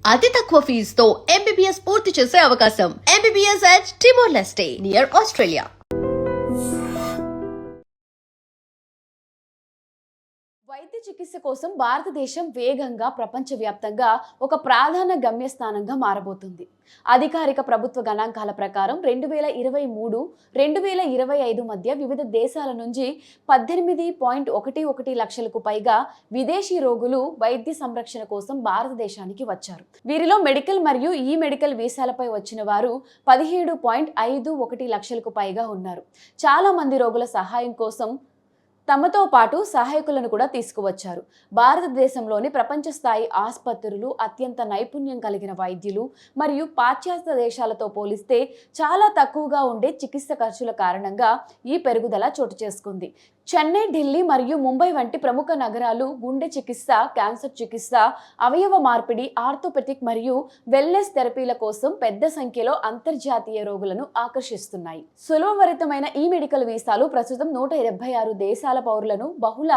అతి తక్కువ ఫీజుతో ఎంబీబీఎస్ పూర్తి చేసే అవకాశం. MBBS at Timor-Leste near Australia. వైద్య చికిత్స కోసం భారతదేశం వేగంగా ప్రపంచవ్యాప్తంగా ఒక ప్రధాన గమ్యస్థానంగా మారబోతుంది. అధికారిక ప్రభుత్వ గణాంకాల ప్రకారం 2023-2025 మధ్య వివిధ దేశాల నుంచి 18.11 లక్షలకు పైగా విదేశీ రోగులు వైద్య సంరక్షణ కోసం భారతదేశానికి వచ్చారు. వీరిలో మెడికల్ మరియు ఈ మెడికల్ వీసాలపై వచ్చిన వారు 17.51 లక్షలకు పైగా ఉన్నారు. చాలా మంది రోగుల సహాయం కోసం తమతో పాటు సహాయకులను కూడా తీసుకువచ్చారు. భారతదేశంలోని ప్రపంచ స్థాయి ఆసుపత్రులు, అత్యంత నైపుణ్యం కలిగిన వైద్యులు మరియు పాశ్చాత్య దేశాలతో పోలిస్తే చాలా తక్కువగా ఉండే చికిత్స ఖర్చుల కారణంగా ఈ పెరుగుదల చోటు చేసుకుంది. చెన్నై, ఢిల్లీ మరియు ముంబై వంటి ప్రముఖ నగరాలు గుండె చికిత్స, క్యాన్సర్ చికిత్స, అవయవ మార్పిడి, ఆర్థోపెటిక్ మరియు వెల్నెస్ థెరపీల కోసం పెద్ద సంఖ్యలో అంతర్జాతీయ రోగులను ఆకర్షిస్తున్నాయి. సులభభరితమైన ఈ మెడికల్ వీసాలు ప్రస్తుతం 176 దేశాల పౌరులను బహుళ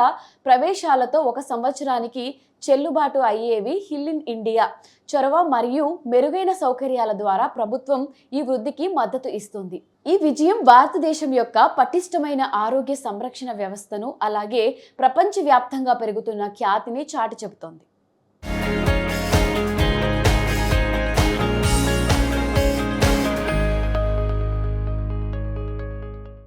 ప్రవేశాలతో 1 సంవత్సరానికి చెల్లుబాటు అయ్యేవి. హిల్ ఇన్ ఇండియా చొరవ మరియు మెరుగైన సౌకర్యాల ద్వారా ప్రభుత్వం ఈ వృద్ధికి మద్దతు ఇస్తుంది. ఈ విజయం భారతదేశం యొక్క పటిష్టమైన ఆరోగ్య సంరక్షణ వ్యవస్థను అలాగే ప్రపంచవ్యాప్తంగా పెరుగుతున్న ఖ్యాతిని చాటి చెబుతోంది.